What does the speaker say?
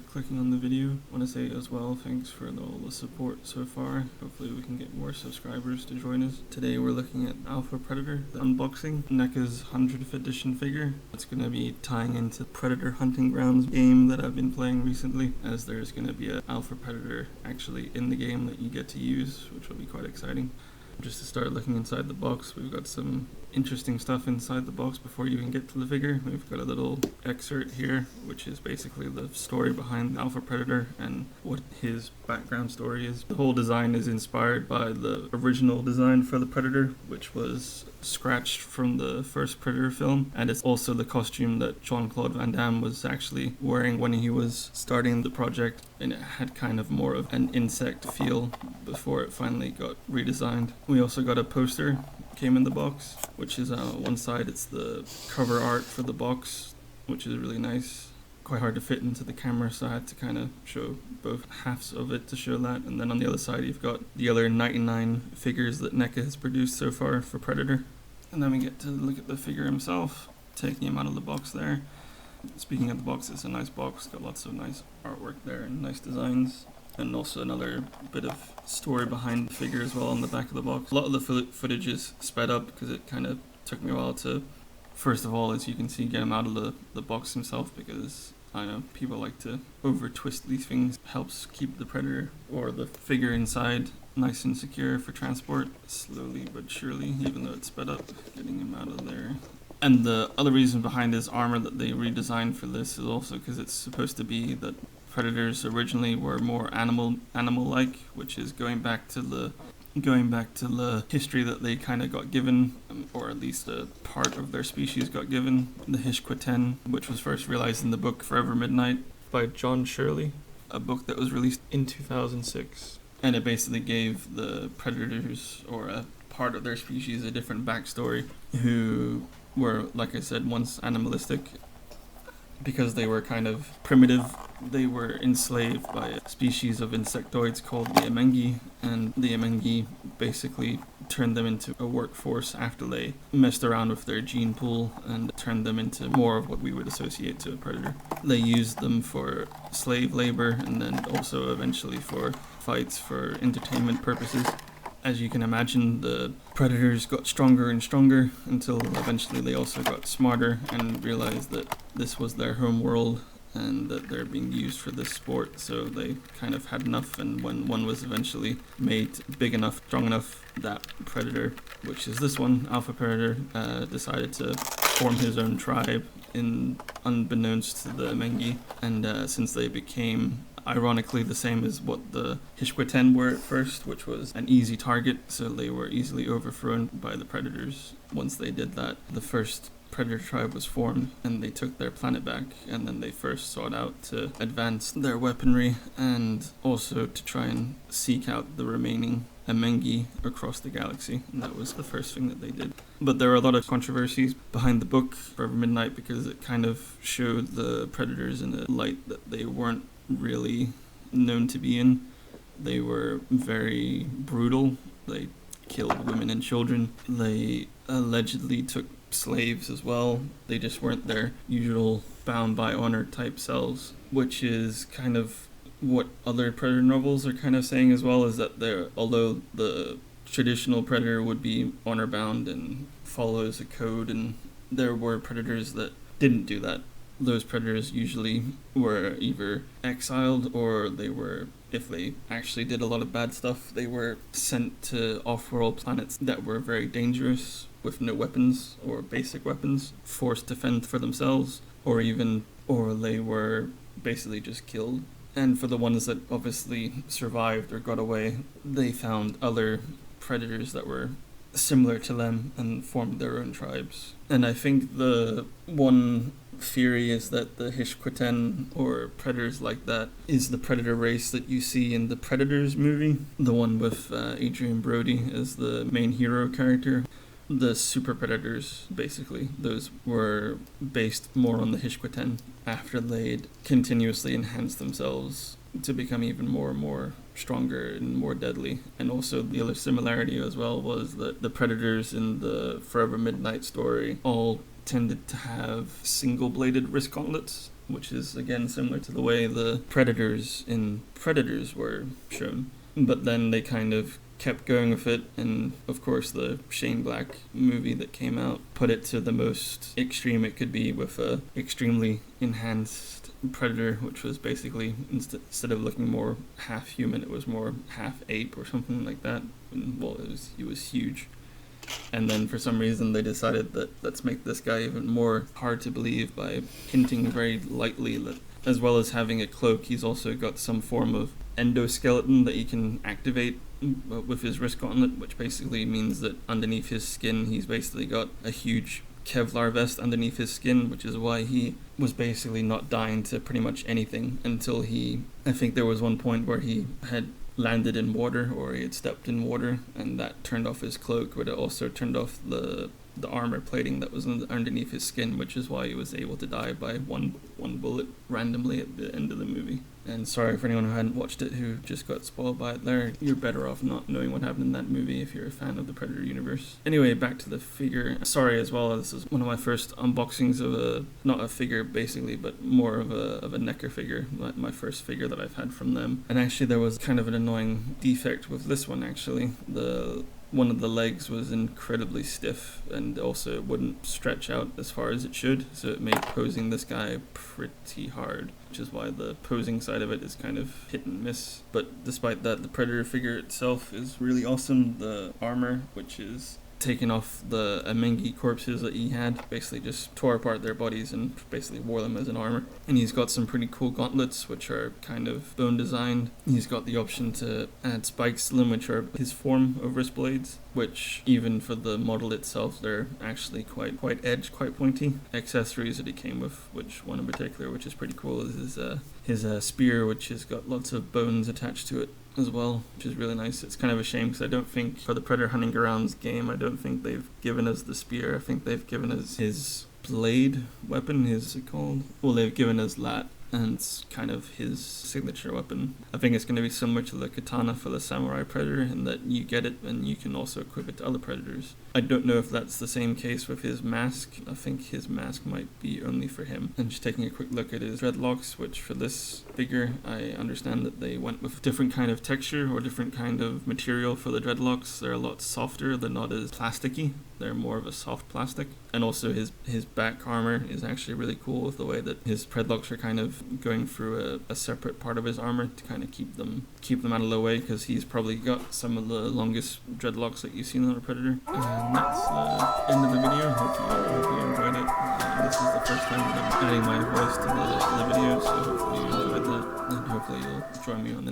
clicking on the video. I want to say as well, thanks for all the support so far. Hopefully we can get more subscribers to join us. Today we're looking at Alpha Predator, the unboxing, NECA's 100th edition figure. It's going to be tying into Predator Hunting Grounds game that I've been playing recently, as there's going to be an Alpha Predator actually in the game that you get to use, which will be quite exciting. Just to start looking inside the box, we've got some interesting stuff inside the box before you even get to the figure. We've got a little excerpt here, which is basically the story behind Alpha Predator and what his background story is. The whole design is inspired by the original design for the Predator, which was scratched from the first Predator film, and it's also the costume that Jean-Claude Van Damme was actually wearing when he was starting the project, and it had kind of more of an insect feel before it finally got redesigned. We also got a poster came in the box, which is one side it's the cover art for the box, which is really nice. Quite hard to fit into the camera, so I had to kind of show both halves of it to show that. And then on the other side you've got the other 99 figures that NECA has produced so far for Predator. And then we get to look at the figure himself, taking him out of the box there. Speaking of the box, it's a nice box, got lots of nice artwork there and nice designs. And also another bit of story behind the figure as well on the back of the box. A lot of the footage is sped up because it kind of took me a while to, first of all, as you can see, get him out of the box himself, because I know people like to over twist these things. Helps keep the Predator or the figure inside nice and secure for transport, slowly but surely, even though it's sped up, getting him out of there. And the other reason behind his armor that they redesigned for this is also because it's supposed to be that Predators originally were more animal-like, which is going back to the history that they kind of got given, or at least a part of their species got given, the Hish-Quaten, which was first realized in the book Forever Midnight by John Shirley, a book that was released in 2006. And it basically gave the Predators, or a part of their species, a different backstory, who were, like I said, once animalistic. Because they were kind of primitive, they were enslaved by a species of insectoids called the Emengi, and the Emengi basically turned them into a workforce after they messed around with their gene pool and turned them into more of what we would associate to a predator. They used them for slave labor and then also eventually for fights for entertainment purposes. As you can imagine, the predators got stronger and stronger until eventually they also got smarter and realized that this was their home world and that they're being used for this sport, so they kind of had enough. And when one was eventually made big enough, strong enough, that predator, which is this one, Alpha Predator, decided to form his own tribe unbeknownst to the Emengi, and since they became ironically the same as what the Hish-Quaten were at first, which was an easy target, so they were easily overthrown by the predators. Once they did that, the first predator tribe was formed and they took their planet back, and then they first sought out to advance their weaponry and also to try and seek out the remaining Emengi across the galaxy, and that was the first thing that they did. But there are a lot of controversies behind the book Forever Midnight because it kind of showed the predators in a light that they weren't really known to be in. They were very brutal. They killed women and children. They allegedly took slaves as well. They just weren't their usual bound by honor type selves, which is kind of what other predator novels are kind of saying as well, is that although the traditional predator would be honor bound and follows a code, and there were predators that didn't do that. Those predators usually were either exiled, or they were, if they actually did a lot of bad stuff, they were sent to off-world planets that were very dangerous with no weapons or basic weapons, forced to fend for themselves, or they were basically just killed. And for the ones that obviously survived or got away, they found other predators that were similar to them and formed their own tribes. And I think the one theory is that the Hish-Quaten, or predators like that, is the predator race that you see in the Predators movie, the one with Adrian Brody as the main hero character. The super predators, basically, those were based more on the Hish-Quaten after they'd continuously enhanced themselves to become even more and more stronger and more deadly. And also the other similarity as well was that the predators in the Forever Midnight story all tended to have single-bladed wrist gauntlets, which is again similar to the way the predators in Predators were shown. But then they kind of kept going with it, and of course the Shane Black movie that came out put it to the most extreme it could be with a extremely enhanced predator, which was basically instead of looking more half human, it was more half ape or something like that. And, well, it was huge. And then for some reason they decided that let's make this guy even more hard to believe by hinting very lightly that as well as having a cloak, he's also got some form of endoskeleton that he can activate with his wrist gauntlet, which basically means that underneath his skin he's basically got a huge Kevlar vest underneath his skin, which is why he was basically not dying to pretty much anything until I think there was one point where he had landed in water, or he had stepped in water, and that turned off his cloak, but it also turned off the armor plating that was underneath his skin, which is why he was able to die by one bullet randomly at the end of the movie. And sorry for anyone who hadn't watched it who just got spoiled by it there. You're better off not knowing what happened in that movie if you're a fan of the Predator universe. Anyway, back to the figure. Sorry as well, this is one of my first unboxings of not a figure basically, but more of a NECA figure, my first figure that I've had from them. And actually there was kind of an annoying defect with this one actually. One of the legs was incredibly stiff, and also it wouldn't stretch out as far as it should, so it made posing this guy pretty hard, which is why the posing side of it is kind of hit and miss. But despite that, the Predator figure itself is really awesome. The armor, which is taken off the Amengi corpses that he had, basically just tore apart their bodies and basically wore them as an armor. And he's got some pretty cool gauntlets, which are kind of bone designed. He's got the option to add spikes to them, which are his form of wrist blades, which even for the model itself, they're actually quite edged, quite pointy. Accessories that he came with, which one in particular, which is pretty cool, is his spear, which has got lots of bones attached to it as well, which is really nice. It's kind of a shame because I don't think for the Predator Hunting Grounds game, I don't think they've given us the spear. I think they've given us his blade weapon, they've given us that, and it's kind of his signature weapon. I think it's going to be similar to the katana for the Samurai Predator in that you get it and you can also equip it to other predators. I don't know if that's the same case with his mask. I think his mask might be only for him. And just taking a quick look at his dreadlocks, which for this figure, I understand that they went with different kind of texture or different kind of material for the dreadlocks. They're a lot softer, they're not as plasticky. They're more of a soft plastic. And also his back armor is actually really cool with the way that his dreadlocks are kind of going through a separate part of his armor to kind of keep them out of the way, because he's probably got some of the longest dreadlocks that you've seen on a Predator. And that's the end of the video. Hope you enjoyed it. This is the first time that I'm adding my voice to the video, so hopefully you enjoyed that, and hopefully you'll join me on the next